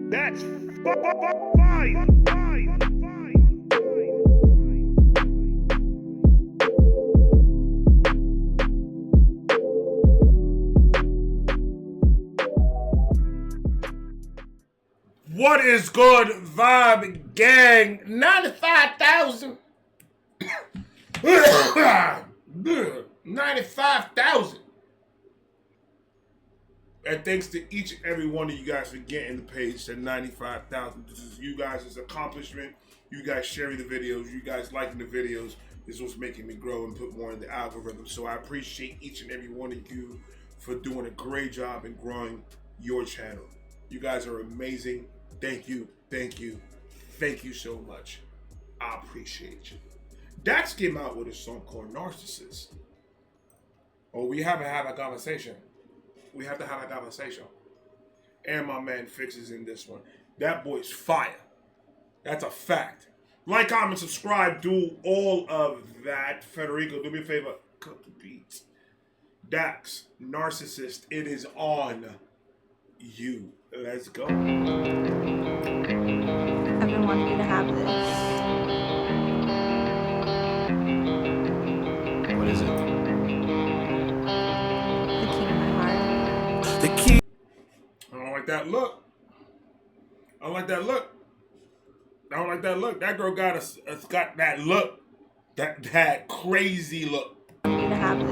That's fine. What is good, Vibe Gang? 95,000. 95,000. And thanks to each and every one of you guys for getting the page to 95,000. This is you guys' accomplishment. You guys sharing the videos. You guys liking the videos. This is what's making me grow and put more in the algorithm. So I appreciate each and every one of you for doing a great job in growing your channel. You guys are amazing. Thank you. Thank you. Thank you so much. I appreciate you. Dax came out with a song called Narcissist. Oh, we have to have a conversation. We have to have a conversation. And my man Phix is in this one. That boy's fire. That's a fact. Like, comment, subscribe, do all of that. Federico, do me a favor. Cut the beats. Dax, Narcissist, it is on you. Let's go. I've been wanting you to have this. What is it? The key to my heart. The key. I don't like that look. I don't like that look. I don't like that look. That girl got that look. That crazy look. I want you to have this.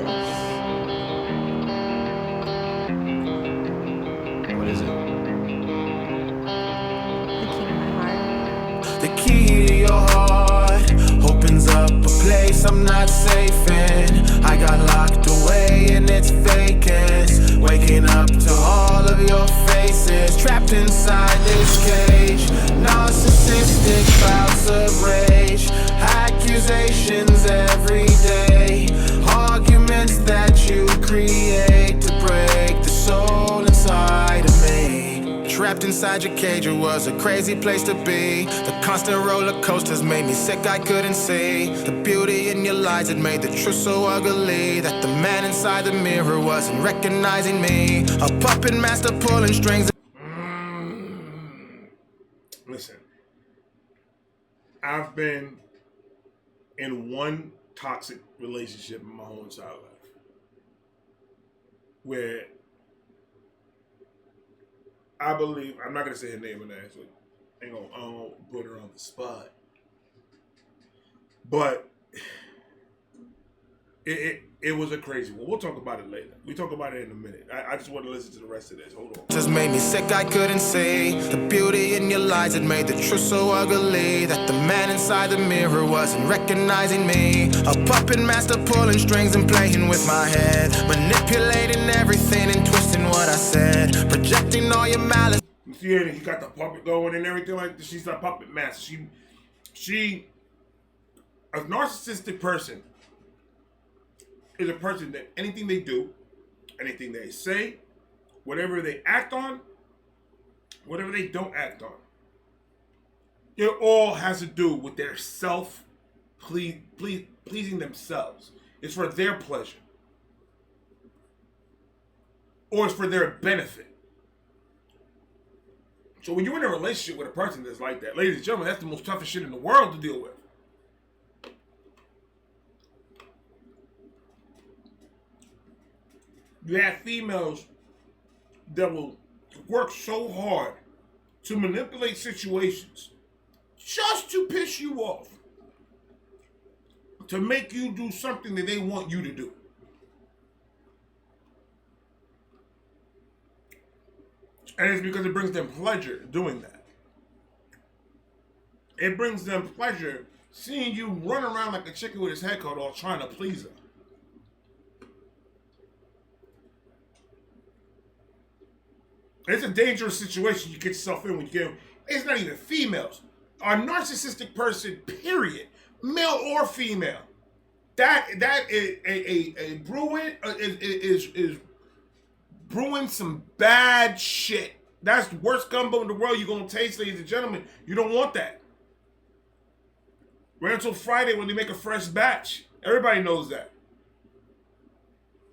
What is it? The key to The key to my heart. your heart opens up a place I'm not safe in. I got locked away and it's vacant. Waking up to all of your faces, trapped inside this cage. Narcissistic bouts of rage, accusations every day, arguments that you create to break the soul inside of me. Trapped inside your cage, it was a crazy place to be. The constant roller coasters made me sick, I couldn't see the beauty in your lies. It made the truth so ugly that the man inside the mirror wasn't recognizing me. A puppet master pulling strings. Listen, I've been in one toxic relationship in my whole entire life where I believe, I'm not going to say her name in there, so I don't put her on the spot. But it was a crazy one. We'll talk about it later. We talk about it in a minute. I just want to listen to the rest of this. Hold on. Just made me sick, I couldn't see the beauty in your lies. It made the truth so ugly that the man inside the mirror wasn't recognizing me. A puppet master pulling strings and playing with my head, manipulating everything and twisting what I said, projecting all your malice. You see her, he got the puppet going and everything like this. She's a puppet master. She, a narcissistic person is a person that anything they do, anything they say, whatever they act on, whatever they don't act on, it all has to do with their pleasing themselves. It's for their pleasure. Or it's for their benefit. So when you're in a relationship with a person that's like that, ladies and gentlemen, that's the most toughest shit in the world to deal with. You have females that will work so hard to manipulate situations just to piss you off, to make you do something that they want you to do. And it's because it brings them pleasure doing that. It brings them pleasure seeing you run around like a chicken with his head cut off trying to please her. It's a dangerous situation you get yourself in when you get. It's not even females. A narcissistic person, period, male or female, that is a brewing is brewing some bad shit. That's the worst gumbo in the world you're gonna taste, ladies and gentlemen. You don't want that. Wait until Friday when they make a fresh batch. Everybody knows that.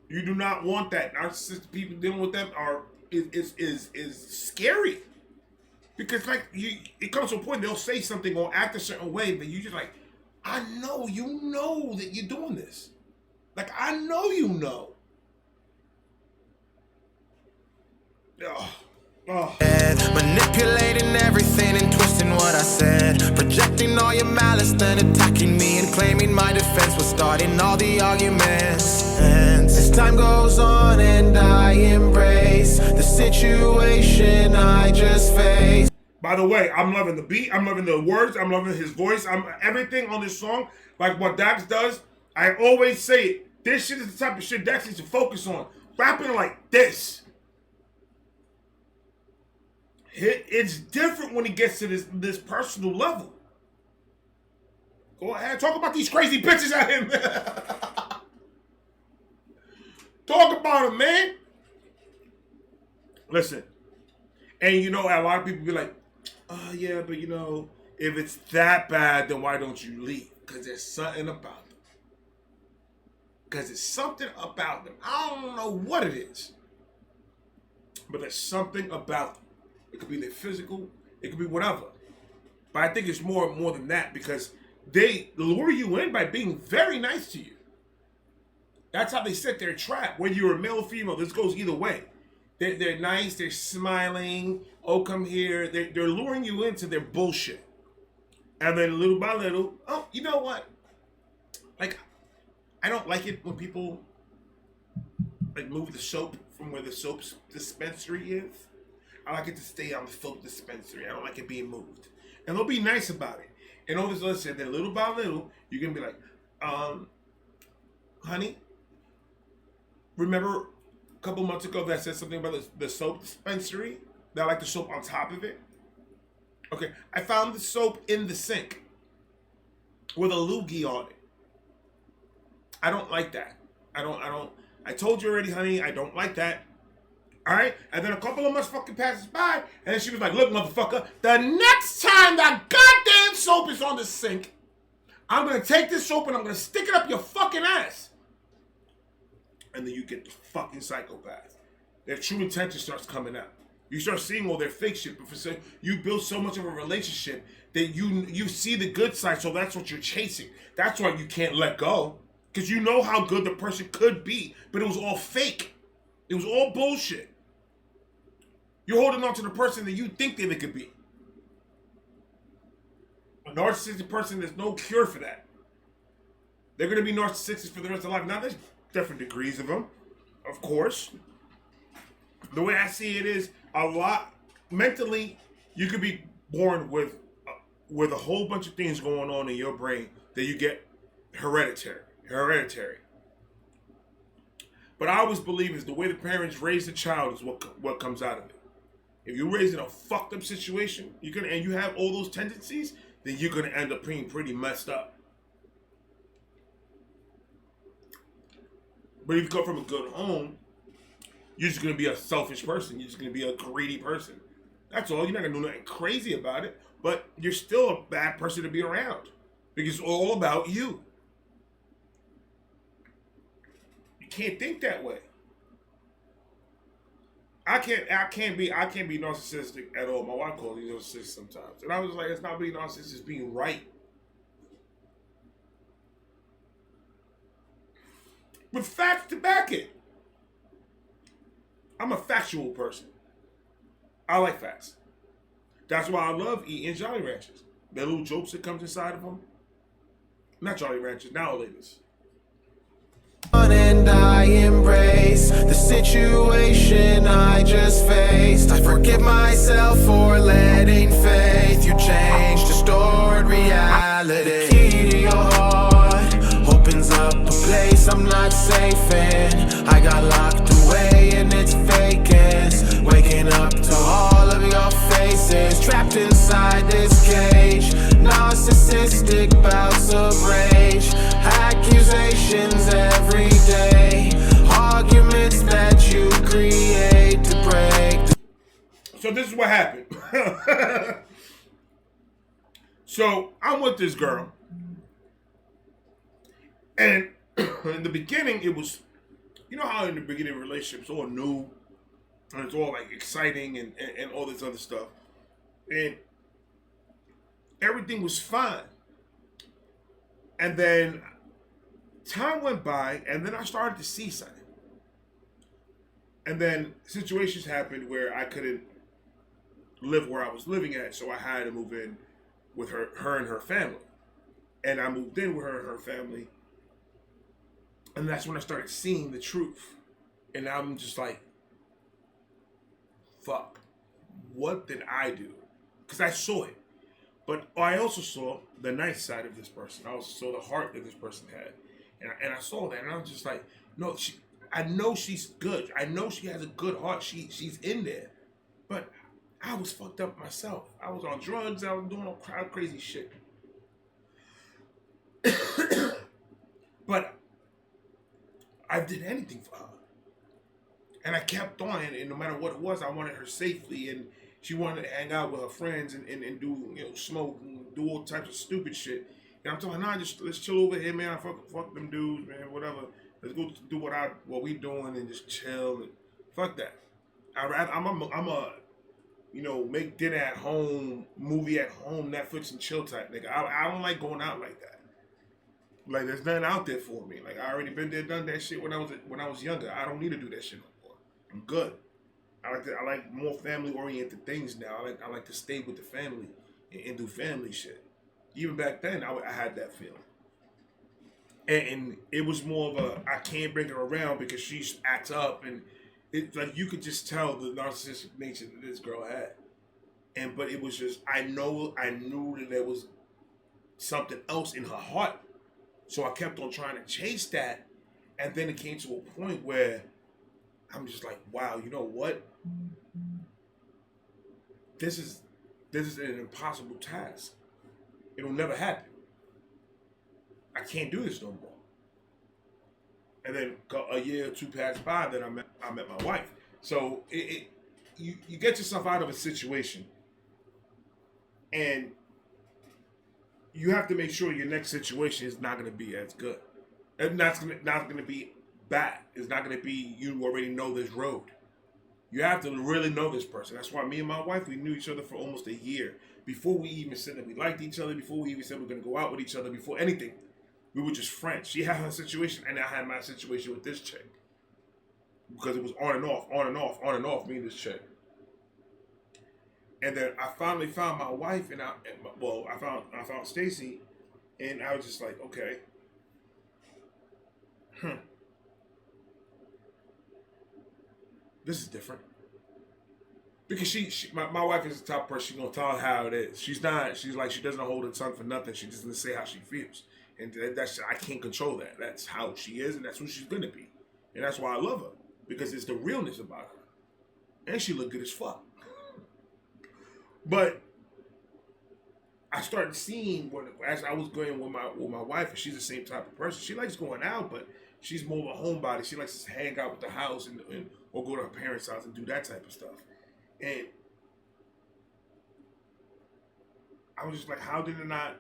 You do not want that. Narcissistic people dealing with them is scary. Because like it comes to a point they'll say something or act a certain way, but you just like, I know you know that you're doing this. Like I know you know. Manipulating everything and twisting what I said, projecting all your malice, then attacking me and claiming my defense was starting all the arguments. And as time goes on and I embrace the situation I just faced. By the way, I'm loving the beat, I'm loving the words, I'm loving his voice, I'm everything on this song. Like what Dax does, I always say it. This shit is the type of shit Dax needs to focus on. Rapping like this. It's different when he gets to this personal level. Go ahead, talk about these crazy bitches at him. Talk about him, man. Listen, and you know, a lot of people be like, oh yeah, but you know, if it's that bad, then why don't you leave? Because there's something about them. Because there's something about them. I don't know what it is, but there's something about them. It could be their physical, it could be whatever. But I think it's more than that, because they lure you in by being very nice to you. That's how they set their trap. Whether you're a male or female, this goes either way. They're nice, they're smiling, oh come here. They're luring you into their bullshit. And then little by little, oh, you know what? Like, I don't like it when people like move the soap from where the soap dispensary is. I like it to stay on the soap dispensary. I don't like it being moved. And they'll be nice about it. And all this other shit, then little by little, you're going to be like, honey, remember a couple months ago that I said something about the soap dispensary? That I like the soap on top of it? Okay, I found the soap in the sink with a loogie on it. I don't like that. I told you already, honey, I don't like that. All right, and then a couple of months fucking passes by, and then she was like, look, motherfucker, the next time that goddamn soap is on the sink, I'm going to take this soap and I'm going to stick it up your fucking ass. And then you get the fucking psychopath. Their true intention starts coming out. You start seeing all their fake shit, but you build so much of a relationship that you see the good side, so that's what you're chasing. That's why you can't let go, because you know how good the person could be, but it was all fake. It was all bullshit. You're holding on to the person that you think that they could be. A narcissistic person, there's no cure for that. They're going to be narcissistic for the rest of their life. Now, there's different degrees of them, of course. The way I see it is, a lot, mentally, you could be born with a whole bunch of things going on in your brain that you get hereditary. But I always believe is the way the parents raise the child is what comes out of it. If you're raised in a fucked up situation, and you have all those tendencies, then you're gonna end up being pretty messed up. But if you come from a good home, you're just gonna be a selfish person. You're just gonna be a greedy person. That's all. You're not gonna do nothing crazy about it, but you're still a bad person to be around because it's all about you. You can't think that way. I can't be narcissistic at all. My wife calls me narcissistic sometimes, and I was like, it's not being narcissistic, it's being right. With facts to back it. I'm a factual person. I like facts. That's why I love eating Jolly Ranchers. The little jokes that comes inside of them. Not Jolly Ranchers, now Olayas. And I embrace the situation I just faced. I forgive myself for letting faith you change distorted reality. The key to your heart opens up a place I'm not safe in. I got locked away in its vacance, waking up to all of your faces trapped inside this cage. Narcissistic bouts of rage, accusations every day, arguments that you create to break. So this is what happened. So I'm with this girl, and in the beginning it was you know how in the beginning of relationships, all new, and it's all like exciting and all this other stuff. And everything was fine. And then time went by, and then I started to see something. And then situations happened where I couldn't live where I was living at, so I had to move in with her and her family. And I moved in with her and her family. And that's when I started seeing the truth. And I'm just like, fuck, what did I do? Because I saw it. But I also saw the nice side of this person. I also saw the heart that this person had. And I saw that, and I was just like, no, I know she's good. I know she has a good heart. She's in there. But I was fucked up myself. I was on drugs. I was doing all crazy shit. But I did anything for her. And I kept on, and no matter what it was, I wanted her safely, and she wanted to hang out with her friends and do, smoke and do all types of stupid shit. And I'm telling her, nah, just let's chill over here, man. Fuck them dudes, man, whatever. Let's go do what we doing and just chill and fuck that. I'm a make dinner at home, movie at home, Netflix and chill type nigga. I don't like going out like that. Like there's nothing out there for me. Like I already been there, done that shit when I was younger. I don't need to do that shit no more. I'm good. I like more family oriented things now. I like to stay with the family and do family shit. Even back then, I had that feeling. And it was more of a, I can't bring her around because she acts up, and it's like you could just tell the narcissistic nature that this girl had. But it was just, I knew that there was something else in her heart. So I kept on trying to chase that. And then it came to a point where I'm just like, wow, you know what? This is an impossible task. It'll never happen. I can't do this no more. And then a year or two passed by, then I met my wife. So you get yourself out of a situation, and you have to make sure your next situation is not going to be as good. And not going to be bad. It's not going to be, you already know this road. You have to really know this person. That's why me and my wife, we knew each other for almost a year. Before we even said that we liked each other, before we even said we were going to go out with each other, before anything, we were just friends. She had her situation, and I had my situation with this chick. Because it was on and off, me and this chick. And then I finally found my wife, and I found Stacy, and I was just like, okay. This is different. Because my wife is the type of person, she's gonna tell her how it is. She's like, she doesn't hold her tongue for nothing. She just doesn't say how she feels. And I can't control that. That's how she is, and that's who she's gonna be. And that's why I love her. Because it's the realness about her. And she look good as fuck. But I started seeing as I was going with my wife, and she's the same type of person. She likes going out, but she's more of a homebody. She likes to hang out with the house and or go to her parents' house and do that type of stuff. And I was just like, how did it not?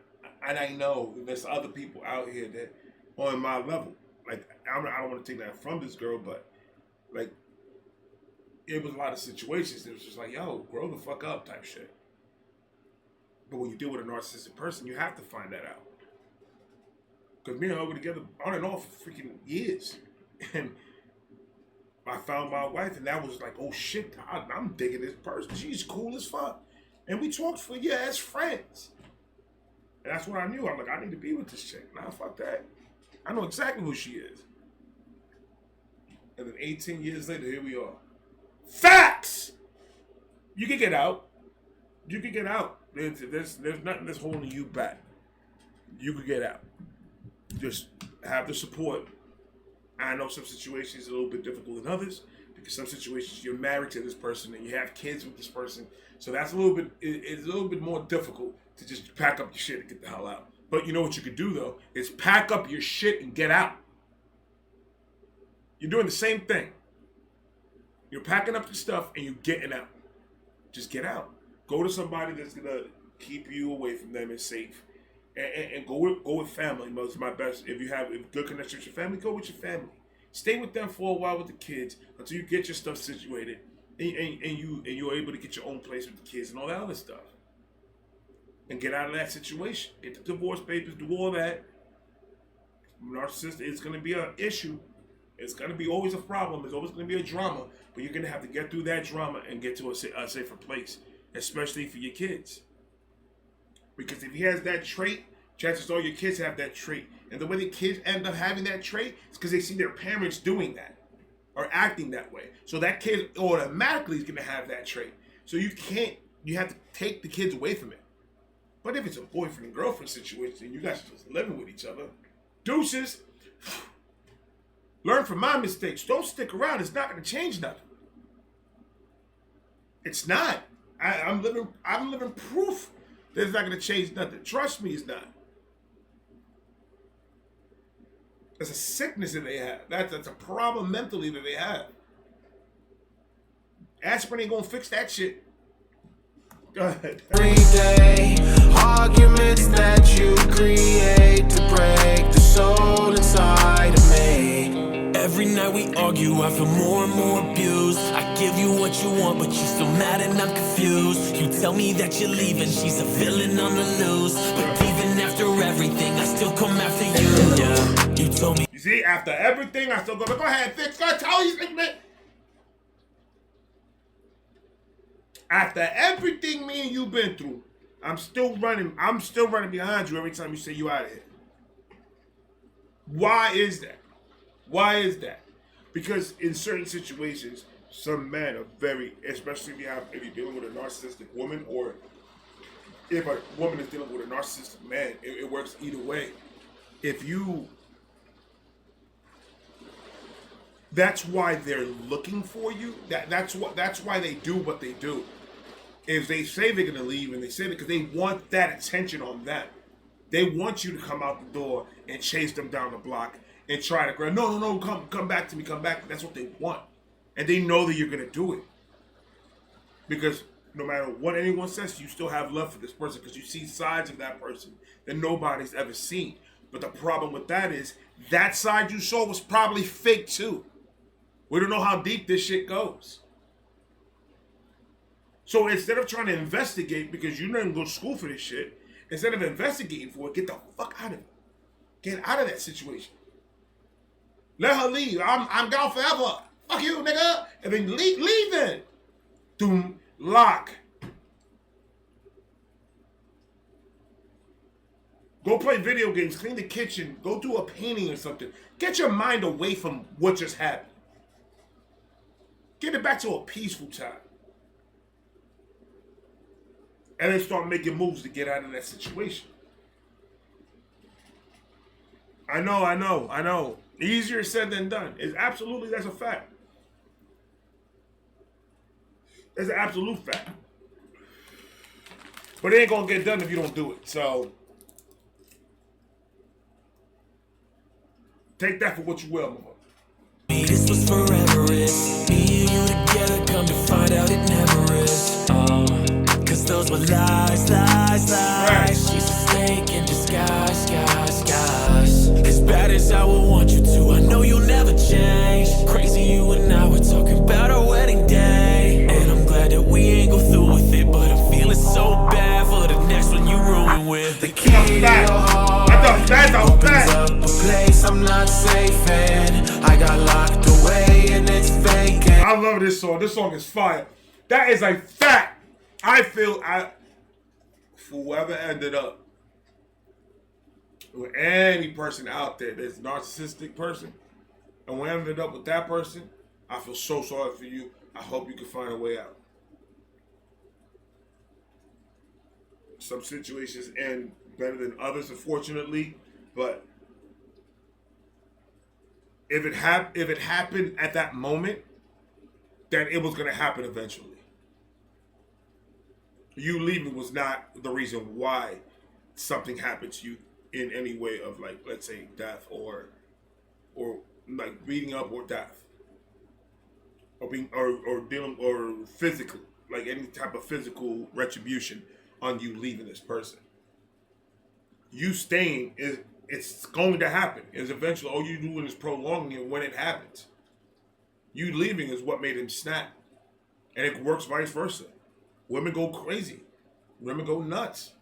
And I know there's other people out here that are on my level. Like, I don't want to take that from this girl, but like, it was a lot of situations that was just like, yo, grow the fuck up type shit. But when you deal with a narcissistic person, you have to find that out. Because me and her were together on and off for freaking years. And I found my wife, and that was like, oh shit, I'm digging this person. She's cool as fuck. And we talked for a year as friends. And that's when I knew. I'm like, I need to be with this chick. Nah, fuck that. I know exactly who she is. And then 18 years later, here we are. Facts! You can get out. You can get out. There's nothing that's holding you back. You can get out. Just have the support. I know some situations are a little bit difficult than others, because some situations you're married to this person and you have kids with this person. So that's it's a little bit more difficult to just pack up your shit and get the hell out. But you know what you could do though, is pack up your shit and get out. You're doing the same thing. You're packing up your stuff and you're getting out. Just get out. Go to somebody that's gonna keep you away from them and safe. And go with family. Most my best. If you have a good connection with your family, go with your family. Stay with them for a while with the kids until you get your stuff situated, and you're able to get your own place with the kids and all that other stuff, and get out of that situation. Get the divorce papers, do all that. Narcissist, it's going to be an issue. It's going to be always a problem. It's always going to be a drama, but you're going to have to get through that drama and get to a safer place, especially for your kids. Because if he has that trait, chances are your kids have that trait. And the way the kids end up having that trait is because they see their parents doing that or acting that way. So that kid automatically is going to have that trait. So you have to take the kids away from it. But if it's a boyfriend and girlfriend situation and you guys are just living with each other, deuces, learn from my mistakes. Don't stick around. It's not going to change nothing. It's not. I'm living proof that it's not going to change nothing. Trust me, it's not. That's a sickness that they have. That's a problem mentally that they have. Aspirin ain't going to fix that shit. Go ahead. Every day, arguments that you create to break the soul inside of me. Every night we argue, I feel more and more abused. I give you what you want, but you're still mad and I'm confused. You tell me that you're leaving, she's a villain on the loose. But even after everything, I still come after you. Yeah, you told me. You see, after everything, I still go ahead, Phix, go tell you, man. After everything me and you've been through, I'm still running behind you every time you say you out of here. Why is that? Why is that? Because in certain situations, some men are very, especially if you're dealing with a narcissistic woman, or if a woman is dealing with a narcissistic man, it works either way. That's why they're looking for you. That's why they do what they do. If they say they're gonna leave, and they say that because they want that attention on them. They want you to come out the door and chase them down the block and try to grab. No, come back to me, come back. That's what they want, and they know that you're gonna do it because no matter what anyone says, you still have love for this person because you see sides of that person that nobody's ever seen. But the problem with that is that side you saw was probably fake too. We don't know how deep this shit goes. So instead of trying to investigate, because you didn't go to school for this shit, instead of investigating for it, get the fuck out of it. Get out of that situation. Let her leave. I'm gone forever. Fuck you, nigga. And then leave then. Doom, lock. Go play video games, clean the kitchen, go do a painting or something. Get your mind away from what just happened. Get it back to a peaceful time. And then start making moves to get out of that situation. I know. Easier said than done. That's a fact. That's an absolute fact. But it ain't gonna get done if you don't do it. So take that for what you will, motherfucker. This was forever, it's me and you together, come to find out it never is. Cause those were lies. Right. She's a snake in disguise. As bad as I would want you to, I know you'll never change. Crazy you and I were talking about our wedding day. And I'm glad that we ain't go through with it, but I'm feeling so bad for the next one you ruin with. The key to your heart opens up a place I'm not safe in. I got locked away and it's vacant. I love this song. This song is fire. That is a fact. I feel whoever ended up with any person out there that's a narcissistic person, and we ended up with that person, I feel so sorry for you. I hope you can find a way out. Some situations end better than others, unfortunately, but if it happened at that moment, then it was going to happen eventually. You leaving was not the reason why something happened to you in any way of, like, let's say death or like beating up or death or being or dealing or physical, like any type of physical retribution on you leaving this person. You staying it's going to happen. Is eventually all you doing is prolonging it when it happens. You leaving is what made him snap. And it works vice versa. Women go crazy. Women go nuts.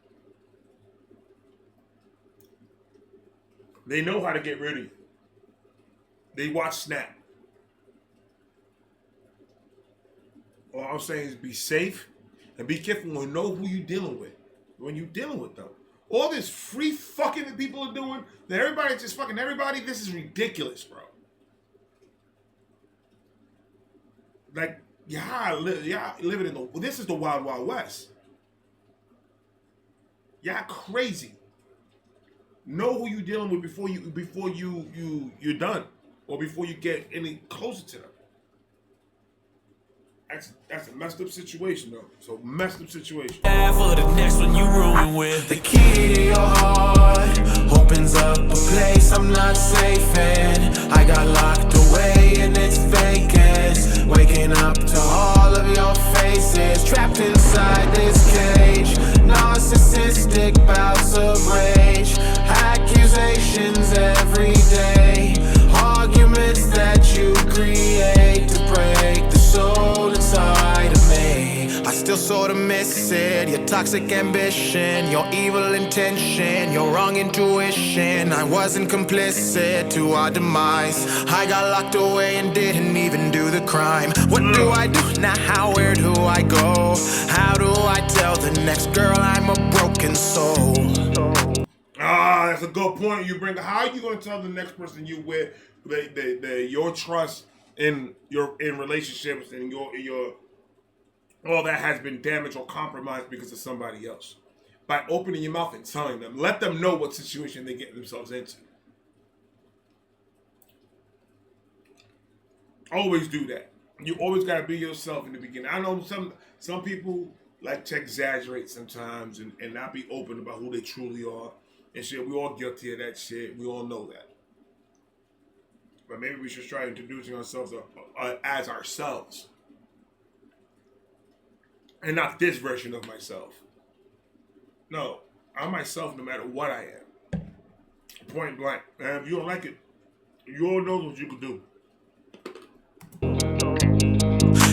They know how to get rid of you. They watch Snap. All I'm saying is be safe and be careful and know who you're dealing with when you're dealing with them. All this free fucking that people are doing, that everybody just fucking everybody, this is ridiculous, bro. Like, y'all living in the, this is the wild, wild west. Y'all crazy. Know who you're dealing with before you're done, or before you get any closer to them. That's a messed up situation, though. So messed up situation. For the next one you ruin with. The key to your heart opens up a place I'm not safe in. I got locked away in its vacant. Waking up to all of your faces trapped inside this cage. Narcissistic bouts of rage, accusations every day, arguments that you create to break the soul inside of me. I still sort of miss it, your toxic ambition, your evil intention, your wrong intuition. I wasn't complicit to our demise. I got locked away and didn't even do the crime. What do I do now? Where do I go? How do I tell the next girl I'm a broken soul? Ah, that's a good point you bring. How are you going to tell the next person you with your trust in relationships and your all that has been damaged or compromised because of somebody else? By opening your mouth and telling them, let them know what situation they get themselves into. Always do that. You always got to be yourself in the beginning. I know some people like to exaggerate sometimes and not be open about who they truly are and shit. We all guilty of that shit. We all know that. But maybe we should try introducing ourselves as ourselves. And not this version of myself. No, I'm myself no matter what I am. Point blank. And if you don't like it, you all know what you can do.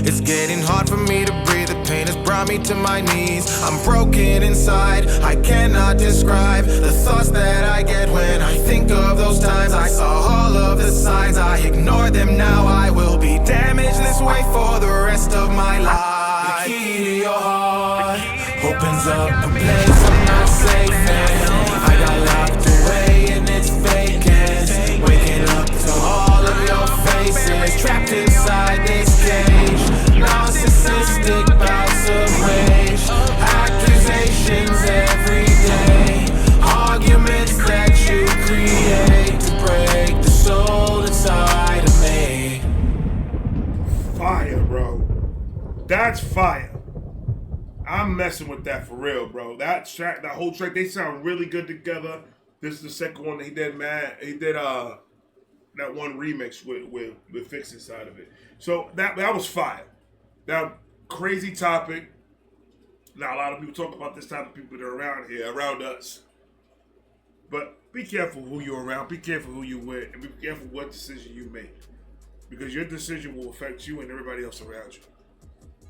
It's getting hard for me to breathe. The pain has brought me to my knees. I'm broken inside. I cannot describe the thoughts that I get when I think of those times. I saw all of the signs. I ignored them. Now I will be damaged this way for the rest of my life. The key to your heart opens up a place I'm not safe in. I got locked away and it's vacant. Waking up to all of your faces trapped inside this cage. Narcissistic bouts of rage, accusations every day, arguments that you create to break the soul inside of me. Fire, bro. That's fire. I'm messing with that for real, bro. That track, that whole track, they sound really good together. This is the second one that he did, man. He did that one remix with Phix inside of it. So that was fire. Now, crazy topic. Now, a lot of people talk about this type of people that are around here, around us. But be careful who you're around. Be careful who you're with. And be careful what decision you make. Because your decision will affect you and everybody else around you.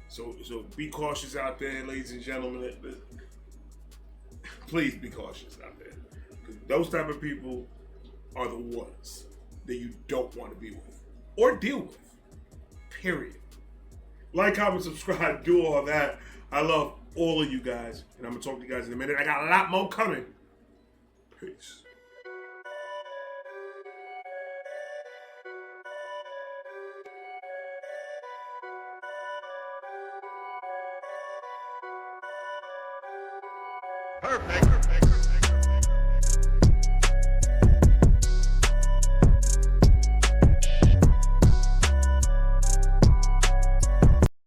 So be cautious out there, ladies and gentlemen. Please be cautious out there. Because those type of people are the ones that you don't want to be with. Or deal with. Period. Like, comment, subscribe, do all that. I love all of you guys. And I'm going to talk to you guys in a minute. I got a lot more coming. Peace. Perfect.